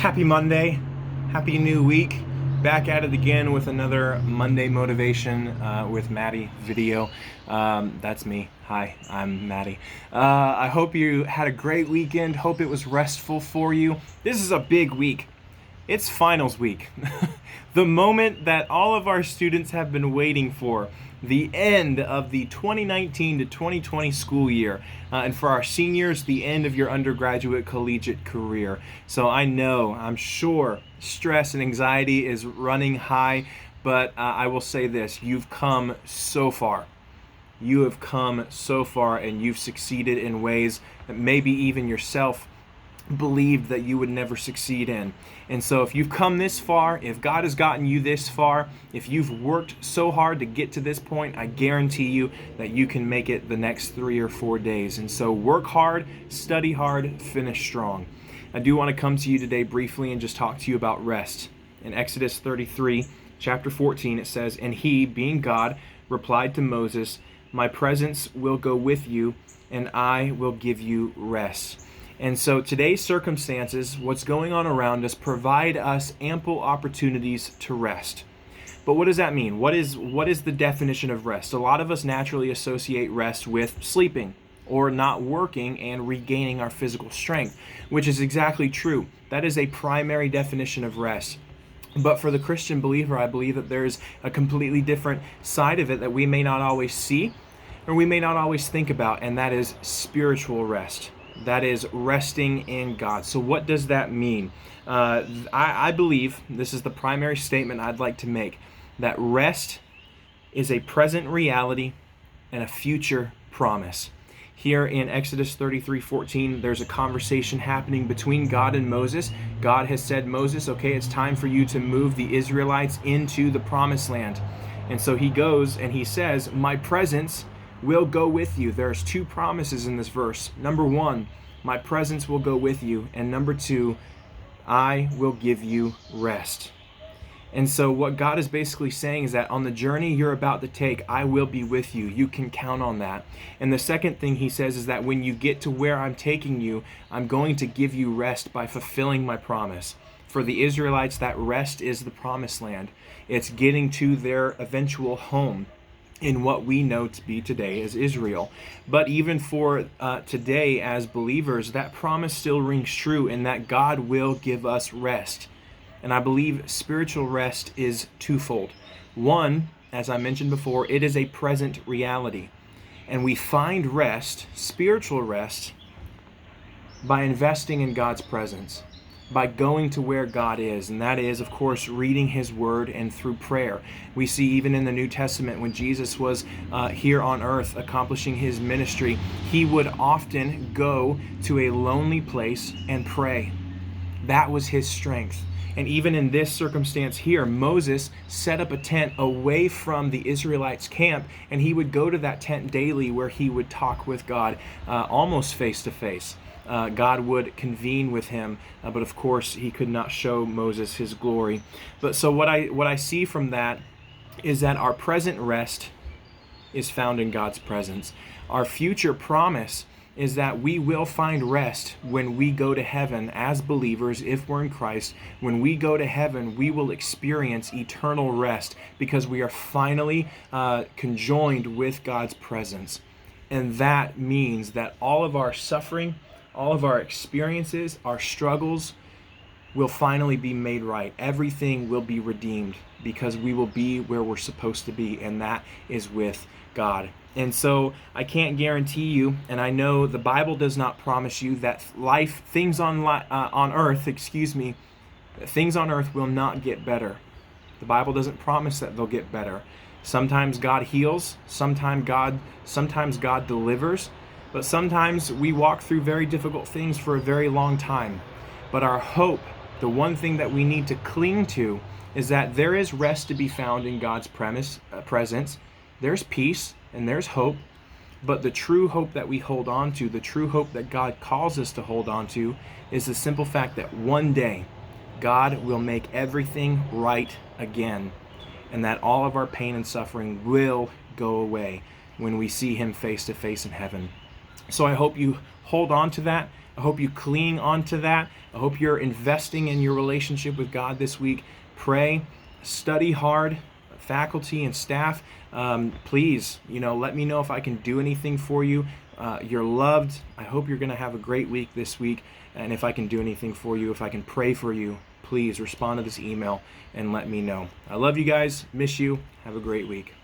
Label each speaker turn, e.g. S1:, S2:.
S1: Happy Monday, happy new week. Back at it again with another Monday motivation with Maddie video. That's me. Hi, I'm Maddie. I hope you had a great weekend. Hope it was restful for you. This is a big week. It's finals week. The moment that all of our students have been waiting for. The end of the 2019 to 2020 school year. And for our seniors, the end of your undergraduate collegiate career. So I'm sure, stress and anxiety is running high, but I will say this, you've come so far. You have come so far and you've succeeded in ways that maybe even yourself believed that you would never succeed in. And so if you've come this far, if God has gotten you this far, if you've worked so hard to get to this point, I guarantee you that you can make it the next 3 or 4 days. And so work hard, study hard, finish strong. I do want to come to you today briefly and just talk to you about rest. In Exodus 33, chapter 14, it says, "And he, being God, replied to Moses, 'My presence will go with you, and I will give you rest.'" And so today's circumstances, what's going on around us, provide us ample opportunities to rest. But what does that mean? What is the definition of rest? A lot of us naturally associate rest with sleeping or not working and regaining our physical strength, which is exactly true. That is a primary definition of rest. But for the Christian believer, I believe that there's a completely different side of it that we may not always see or we may not always think about, and that is spiritual rest. That is resting in God. So what does that mean? I believe, this is the primary statement I'd like to make, that rest is a present reality and a future promise. Here in Exodus 33:14, there's a conversation happening between God and Moses. God has said, "Moses, okay, it's time for you to move the Israelites into the promised land." And so he goes and he says, "My presence will go with you." There's two promises in this verse. Number one, my presence will go with you. And number two, I will give you rest. And so what God is basically saying is that on the journey you're about to take, I will be with you. You can count on that. And the second thing he says is that when you get to where I'm taking you, I'm going to give you rest by fulfilling my promise. For the Israelites, that rest is the promised land. It's getting to their eventual home in what we know to be today as Israel. But even for today as believers, that promise still rings true in that God will give us rest. And I believe spiritual rest is twofold. One, as I mentioned before, it is a present reality. And we find rest, spiritual rest, by investing in God's presence, by going to where God is, and that is, of course, reading His Word and through prayer. We see even in the New Testament when Jesus was here on earth accomplishing His ministry, He would often go to a lonely place and pray. That was His strength. And even in this circumstance here, Moses set up a tent away from the Israelites' camp, and he would go to that tent daily where he would talk with God almost face to face. God would convene with him, but of course he could not show Moses his glory. But so what I see from that is that our present rest is found in God's presence. Our future promise is that we will find rest when we go to heaven as believers, if we're in Christ. When we go to heaven, we will experience eternal rest because we are finally conjoined with God's presence. And that means that all of our suffering, all of our experiences, our struggles will finally be made right. Everything will be redeemed because we will be where we're supposed to be, and that is with God. And so I can't guarantee you, and I know the Bible does not promise you that things on earth will not get better. The Bible doesn't promise that they'll get better. Sometimes God heals, sometimes God delivers, but sometimes we walk through very difficult things for a very long time. But our hope, the one thing that we need to cling to, is that there is rest to be found in God's presence. There's peace and there's hope. But the true hope that we hold on to, the true hope that God calls us to hold on to, is the simple fact that one day God will make everything right again, and that all of our pain and suffering will go away when we see Him face to face in heaven. So I hope you hold on to that. I hope you cling on to that. I hope you're investing in your relationship with God this week. Pray, study hard, faculty and staff. Please, let me know if I can do anything for you. You're loved. I hope you're going to have a great week this week. And if I can do anything for you, if I can pray for you, please respond to this email and let me know. I love you guys. Miss you. Have a great week.